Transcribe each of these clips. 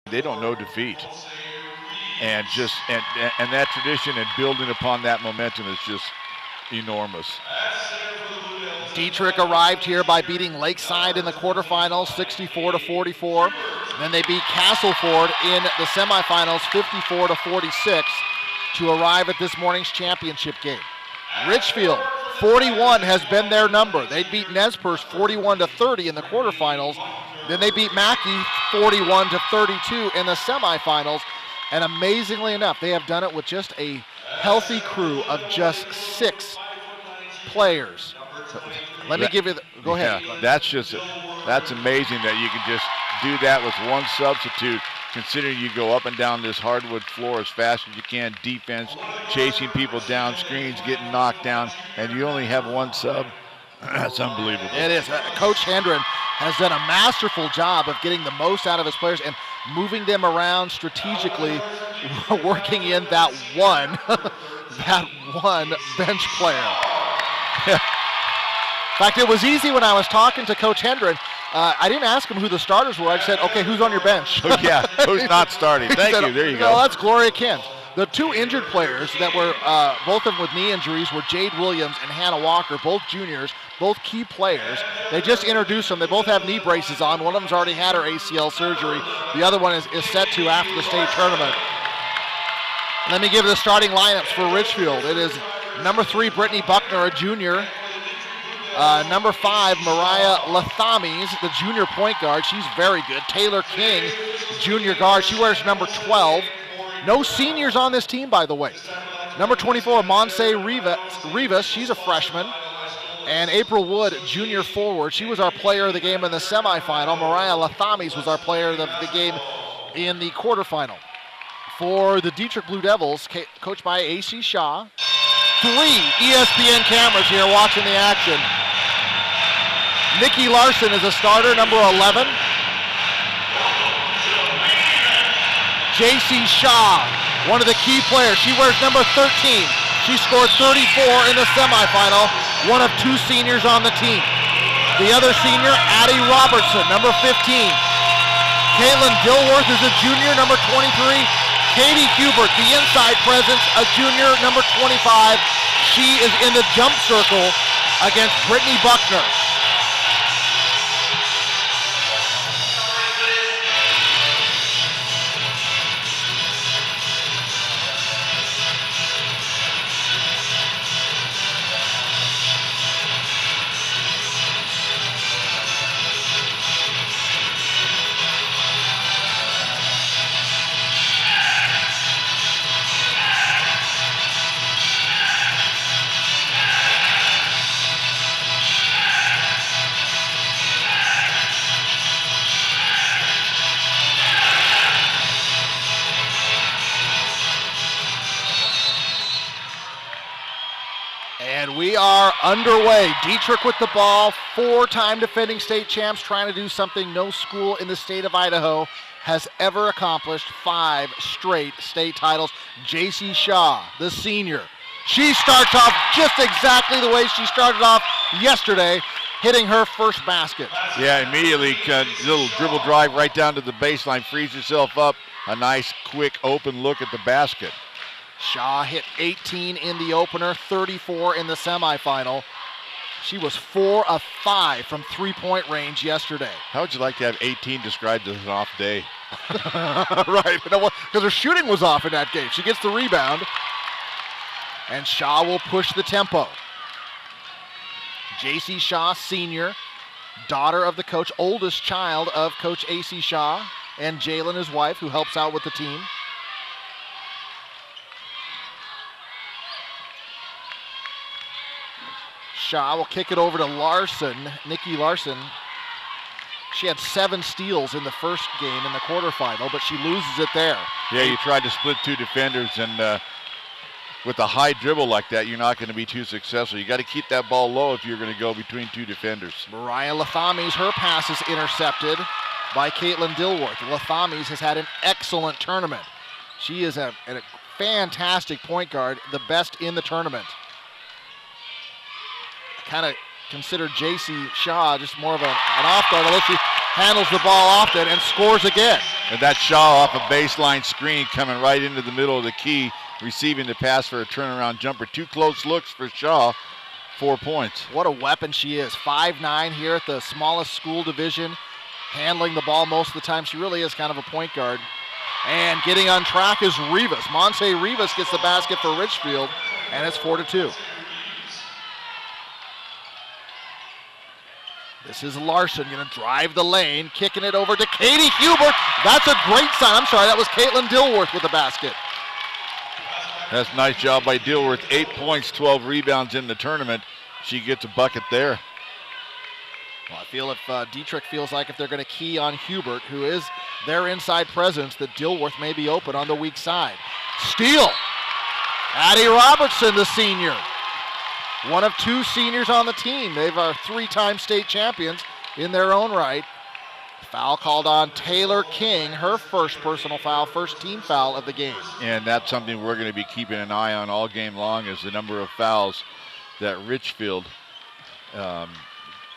They don't know defeat. And just and that tradition and building upon that momentum is just enormous. Dietrich arrived here by beating Lakeside in the quarterfinals, 64-44. Then they beat Castleford in the semifinals, 54-46, to arrive at this morning's championship game. Richfield, 41 has been their number. They beat Nez Perce 41-30 in the quarterfinals. Then they beat Mackey 41-32 in the semifinals. And amazingly enough, they have done it with just a healthy crew of just 6 players. Let me give you go ahead. Yeah, that's amazing that you can just do that with one substitute, considering you go up and down this hardwood floor as fast as you can, defense, chasing people down, screens getting knocked down, and you only have one sub. That's unbelievable. It is. Coach Hendren has done a masterful job of getting the most out of his players and moving them around strategically, working in that one bench player. In fact, it was easy when I was talking to Coach Hendren. I didn't ask him who the starters were. I just said, okay, who's on your bench? Oh, yeah, who's not starting? Thank you. There you go. No, that's Gloria Kent. The 2 injured players that were, both of them with knee injuries, were Jade Williams and Hannah Walker, both juniors, both key players. They just introduced them. They both have knee braces on. One of them's already had her ACL surgery. The other one is set to after the state tournament. Let me give you the starting lineups for Richfield. It is number 3, Brittany Buckner, a junior. Number 5, Mariah Lathames, the junior point guard. She's very good. Taylor King, junior guard. She wears number 12. No seniors on this team, by the way. Number 24, Monse Rivas. She's a freshman. And April Wood, junior forward. She was our player of the game in the semifinal. Mariah Lathames was our player of the game in the quarterfinal. For the Dietrich Blue Devils, coached by A.C. Shaw. 3 ESPN cameras here watching the action. Nikki Larson is a starter, number 11. J.C. Shaw, one of the key players. She wears number 13. She scored 34 in the semifinal, one of 2 seniors on the team. The other senior, Addie Robertson, number 15. Caitlin Dilworth is a junior, number 23. Katie Hubert, the inside presence, a junior, number 25. She is in the jump circle against Brittany Buckner. We are underway. Dietrich with the ball, 4-time defending state champs, trying to do something no school in the state of Idaho has ever accomplished. 5 straight state titles. J.C. Shaw, the senior. She starts off just exactly the way she started off yesterday, hitting her first basket. Yeah, immediately, little dribble drive right down to the baseline, frees herself up. A nice, quick, open look at the basket. Shaw hit 18 in the opener, 34 in the semifinal. She was 4 of 5 from three-point range yesterday. How would you like to have 18 described as an off day? Right, because her shooting was off in that game. She gets the rebound, and Shaw will push the tempo. J.C. Shaw, senior, daughter of the coach, oldest child of Coach A.C. Shaw, and Jalen, his wife, who helps out with the team. Shaw will kick it over to Larson, Nikki Larson. She had 7 steals in the first game in the quarterfinal, but she loses it there. Yeah, you tried to split 2 defenders, and with a high dribble like that, you're not going to be too successful. You got to keep that ball low if you're going to go between 2 defenders. Mariah Lathames, her pass is intercepted by Caitlin Dilworth. Lathames has had an excellent tournament. She is a fantastic point guard, the best in the tournament. Kind of consider J.C. Shaw just more of an off guard, although handles the ball often and scores again. And that Shaw off a baseline screen coming right into the middle of the key, receiving the pass for a turnaround jumper. 2 close looks for Shaw, 4 points. What a weapon she is. 5'9" here at the smallest school division, handling the ball most of the time. She really is kind of a point guard. And getting on track is Rivas. Monse Rivas gets the basket for Richfield, and it's 4-2. This is Larson going to drive the lane, kicking it over to Katie Hubert. That's a great sign. I'm sorry, that was Caitlin Dilworth with the basket. That's a nice job by Dilworth. 8 points, 12 rebounds in the tournament. She gets a bucket there. Well, I feel if Dietrich feels like if they're going to key on Hubert, who is their inside presence, that Dilworth may be open on the weak side. Steal. Addie Robertson, the senior. One of 2 seniors on the team. They've are 3-time state champions in their own right. Foul called on Taylor King, her first personal foul, first team foul of the game. And that's something we're going to be keeping an eye on all game long, is the number of fouls that Richfield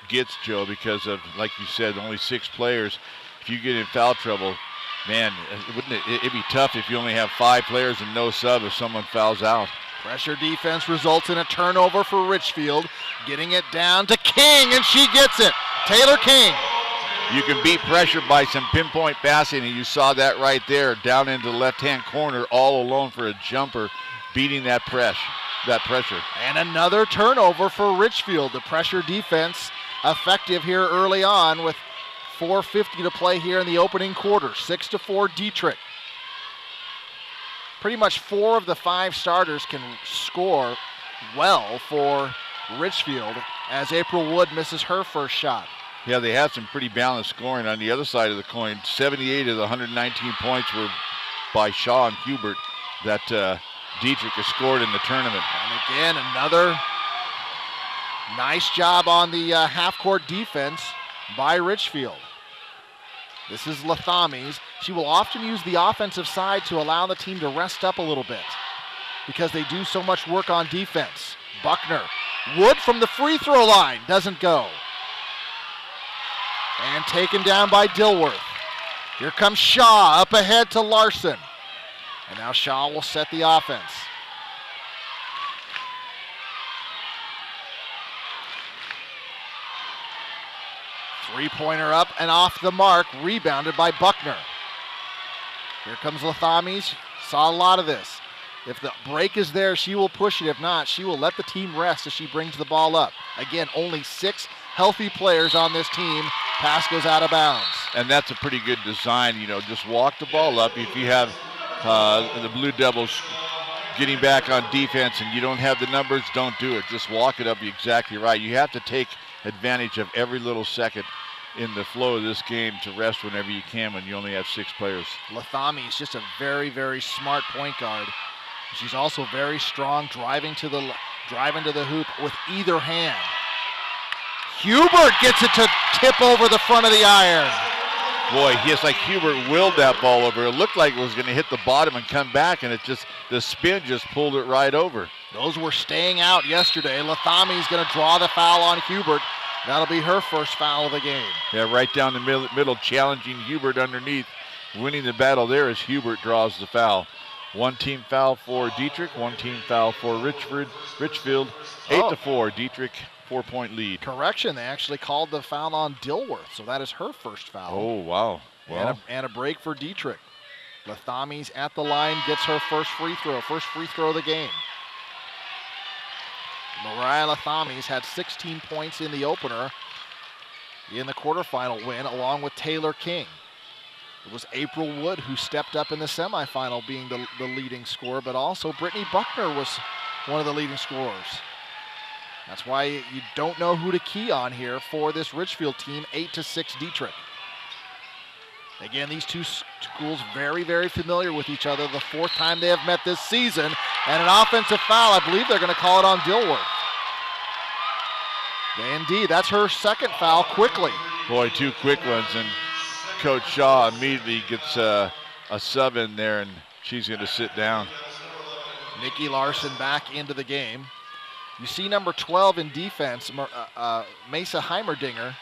gets, Joe, because of, like you said, only 6 players. If you get in foul trouble, man, it'd be tough if you only have 5 players and no sub if someone fouls out. Pressure defense results in a turnover for Richfield. Getting it down to King, and she gets it. Taylor King. You can beat pressure by some pinpoint passing, and you saw that right there, down into the left-hand corner, all alone for a jumper, beating that pressure. And another turnover for Richfield. The pressure defense effective here early on with 4:50 to play here in the opening quarter. 6-4 Dietrich. Pretty much 4 of the 5 starters can score well for Richfield as April Wood misses her first shot. Yeah, they have some pretty balanced scoring on the other side of the coin. 78 of the 119 points were by Shaw and Hubert that Dietrich has scored in the tournament. And again, another nice job on the half-court defense by Richfield. This is Lathamis. She will often use the offensive side to allow the team to rest up a little bit because they do so much work on defense. Buckner. Wood from the free throw line. Doesn't go. And taken down by Dilworth. Here comes Shaw up ahead to Larson. And now Shaw will set the offense. Three-pointer up and off the mark, rebounded by Buckner. Here comes Lathamis. Saw a lot of this. If the break is there, she will push it. If not, she will let the team rest as she brings the ball up. Again, only 6 healthy players on this team. Pass goes out of bounds. And that's a pretty good design, just walk the ball up. If you have the Blue Devils getting back on defense and you don't have the numbers, don't do it. Just walk it up. You're exactly right. You have to take advantage of every little second in the flow of this game to rest whenever you can when you only have 6 players. Lathami is just a very, very smart point guard. She's also very strong, driving to the hoop with either hand. Hubert gets it to tip over the front of the iron. Boy, it's like Hubert willed that ball over. It looked like it was going to hit the bottom and come back, and the spin just pulled it right over. Those were staying out yesterday. Lathami is going to draw the foul on Hubert. That'll be her first foul of the game. Yeah, right down the middle, challenging Hubert underneath. Winning the battle there as Hubert draws the foul. 1 team foul for Dietrich, 1 team foul for Richfield. 8-4, Dietrich, 4-point lead. Correction, they actually called the foul on Dilworth, so that is her first foul. Oh, wow. Well. And a break for Dietrich. Lathami's at the line, gets her first free throw of the game. Mariah Lathamis had 16 points in the opener in the quarterfinal win, along with Taylor King. It was April Wood who stepped up in the semifinal, being the leading scorer, but also Brittany Buckner was one of the leading scorers. That's why you don't know who to key on here for this Richfield team, 8-6 Dietrich. Again, these two schools very, very familiar with each other. The 4th time they have met this season. And an offensive foul, I believe they're going to call it on Dilworth. Indeed, that's her second foul quickly. Boy, 2 quick ones, and Coach Shaw immediately gets a sub in there, and she's going to sit down. Nikki Larson back into the game. You see number 12 in defense, Mesa Heimerdinger,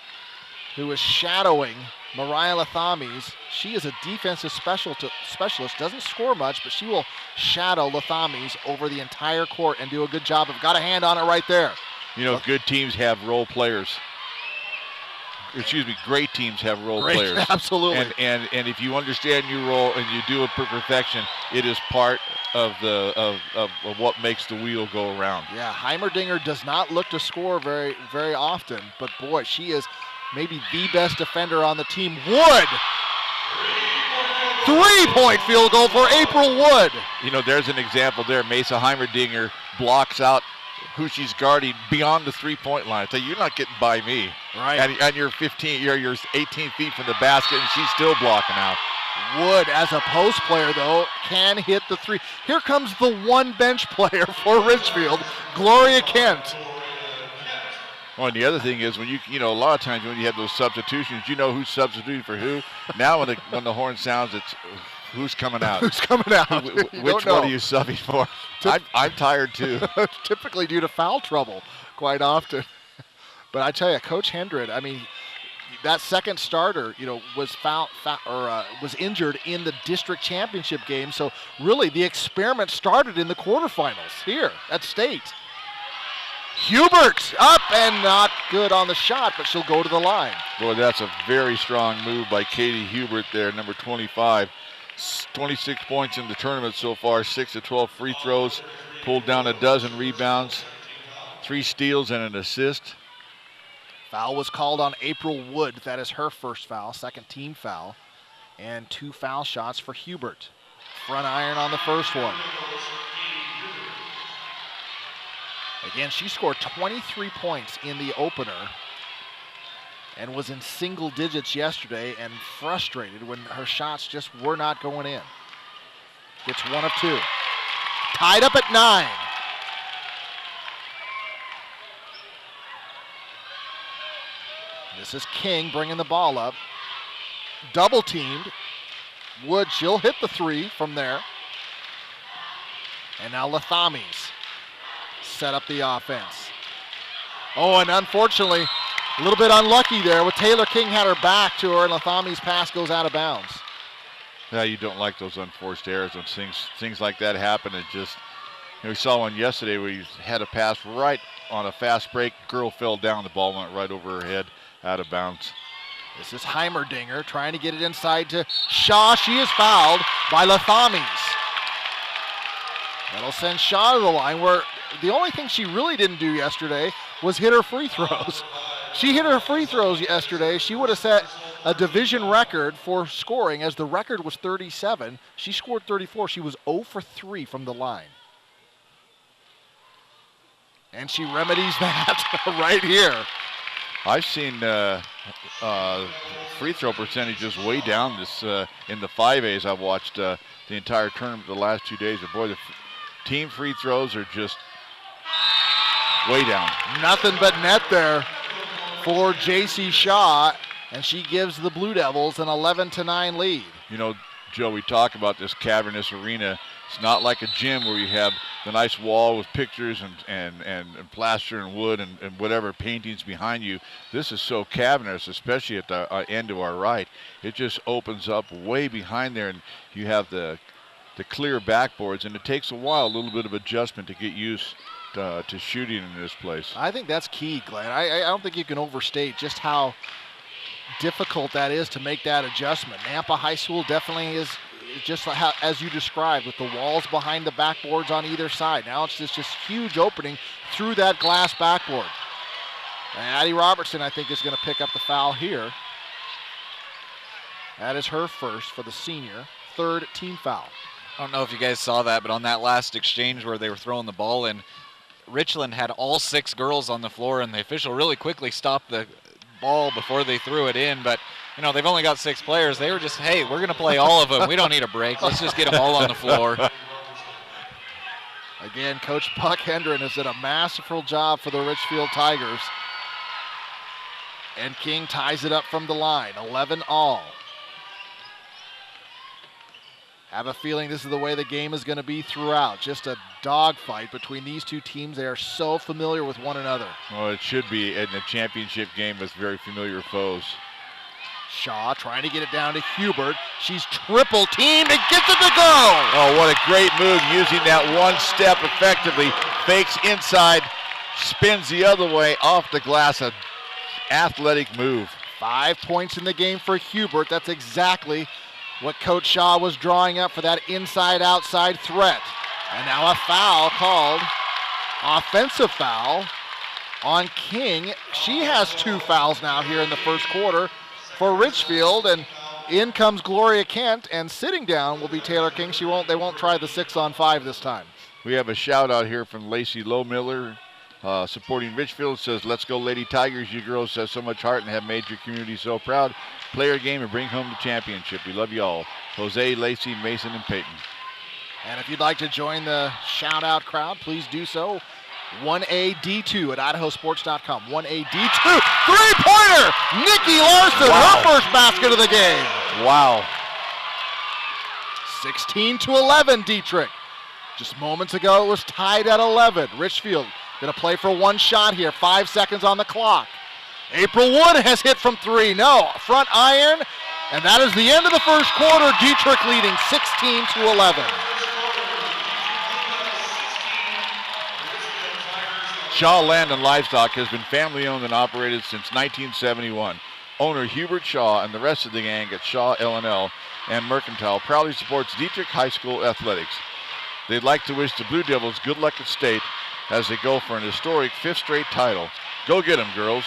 who is shadowing Mariah Lathamies, she is a defensive specialist, doesn't score much, but she will shadow Lathamies over the entire court and do a good job of, got a hand on it right there. You know, good teams have role players. Excuse me, great teams have role players. Absolutely. And if you understand your role and you do it for perfection, it is part of what makes the wheel go around. Yeah, Heimerdinger does not look to score very, very often, but boy, she is maybe the best defender on the team. Wood! 3-point field goal for April Wood. You know, there's an example there. Mesa Heimerdinger blocks out who she's guarding beyond the three-point line. So you're not getting by me. Right. And you're 18 feet from the basket, and she's still blocking out. Wood, as a post player, though, can hit the three. Here comes the one bench player for Richfield, Gloria Kent. Well, and the other thing is, when you know, a lot of times when you have those substitutions, you know who's substituting for who. Now when the horn sounds, it's who's coming out. Who's coming out? Which one are you subbing for? I'm tired too. Typically due to foul trouble, quite often. But I tell you, Coach Hendren, I mean, that second starter, you know, was was injured in the district championship game. So really, the experiment started in the quarterfinals here at State. Hubert up and not good on the shot, but she'll go to the line. Boy, that's a very strong move by Katie Hubert there, number 25. 26 points in the tournament so far, 6 of 12 free throws, pulled down a dozen rebounds, 3 steals and an assist. Foul was called on April Wood. That is her first foul, second team foul, and 2 foul shots for Hubert. Front iron on the first one. Again, she scored 23 points in the opener and was in single digits yesterday and frustrated when her shots just were not going in. Gets 1 of 2. Tied up at 9. This is King bringing the ball up. Double teamed. Wood, she'll hit the 3 from there. And now Lathamies set up the offense. Oh, and unfortunately, a little bit unlucky there with Taylor King had her back to her, and Lathamies' pass goes out of bounds. Yeah, you don't like those unforced errors when things like that happen. It just, you know, we saw one yesterday where you had a pass right on a fast break. Girl fell down, the ball went right over her head, out of bounds. This is Heimerdinger trying to get it inside to Shaw. She is fouled by Lathamies. That'll send Shaw to the line, where the only thing she really didn't do yesterday was hit her free throws. She hit her free throws yesterday. She would have set a division record for scoring, as the record was 37. She scored 34. She was 0 for 3 from the line. And she remedies that right here. I've seen free throw percentages way down this in the 5As. I've watched the entire tournament the last 2 days. But boy, the team free throws are just way down. Nothing but net there for J.C. Shaw, and she gives the Blue Devils an 11-9 lead. You know, Joe, we talk about this cavernous arena. It's not like a gym where you have the nice wall with pictures and plaster and wood and whatever paintings behind you. This is so cavernous, especially at the end of our right. It just opens up way behind there, and you have the clear backboards, and it takes a while, a little bit of adjustment to get used to shooting in this place. I think that's key, Glenn. I don't think you can overstate just how difficult that is to make that adjustment. Nampa High School definitely is just how, as you described, with the walls behind the backboards on either side. Now it's just huge opening through that glass backboard. And Addie Robertson, I think, is going to pick up the foul here. That is her first for the senior, 3rd team foul. I don't know if you guys saw that, but on that last exchange where they were throwing the ball in, Richland had all 6 girls on the floor, and the official really quickly stopped the ball before they threw it in. But, you know, they've only got 6 players. They were just, hey, we're going to play all of them. We don't need a break. Let's just get them all on the floor. Again, Coach Buck Hendren has done a masterful job for the Richfield Tigers. And King ties it up from the line, 11 all. Have a feeling this is the way the game is going to be throughout. Just a dogfight between these two teams. They are so familiar with one another. Well, it should be in a championship game with very familiar foes. Shaw trying to get it down to Hubert. She's triple teamed and gets it to go. Oh, what a great move, using that one step effectively. Fakes inside, spins the other way off the glass. An athletic move. 5 points in the game for Hubert. That's exactly what Coach Shaw was drawing up for that inside-outside threat. And now a foul called, offensive foul on King. She has 2 fouls now here in the first quarter for Richfield, and in comes Gloria Kent, and sitting down will be Taylor King. They won't try the 6-on-5 this time. We have a shout out here from Lacey Lowmiller, supporting Richfield. Says, "Let's go Lady Tigers. You girls have so much heart and have made your community so proud. Play your game and bring home the championship. We love you all." Jose, Lacey, Mason, and Peyton. And if you'd like to join the shout out crowd, please do so. 1AD2 at idahosports.com. 1AD2. 3-pointer! Nikki Larson, her first basket of the game. Wow. 16-11, Dietrich. Just moments ago, it was tied at 11. Richfield going to play for one shot here. 5 seconds on the clock. April Wood has hit from 3. No, front iron. And that is the end of the first quarter. Dietrich leading 16-11. Shaw Land and Livestock has been family owned and operated since 1971. Owner Hubert Shaw and the rest of the gang at Shaw L&L and Mercantile proudly supports Dietrich High School athletics. They'd like to wish the Blue Devils good luck at state as they go for an historic 5th straight title. Go get them, girls.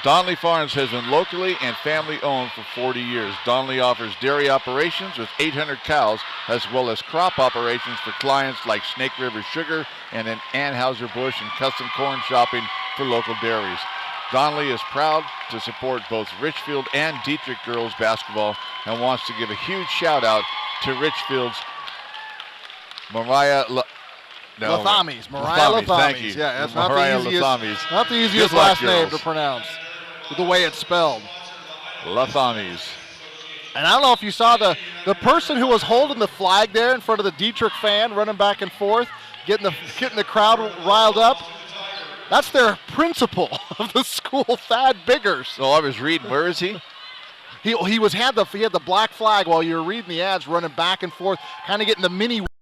Donnelly Farms has been locally and family owned for 40 years. Donnelly offers dairy operations with 800 cows, as well as crop operations for clients like Snake River Sugar and an Anheuser-Busch and custom corn shopping for local dairies. Donnelly is proud to support both Richfield and Dietrich girls basketball and wants to give a huge shout out to Richfield's Mariah Lathamies. Thank you. Yeah, that's Mariah not the easiest last name to pronounce. The way it's spelled. Lathamies. And I don't know if you saw the person who was holding the flag there in front of the Dietrich fan, running back and forth, getting the crowd riled up. That's their principal of the school, Thad Biggers. So I was reading. Where is he? He had the black flag while you were reading the ads, running back and forth, kind of getting the mini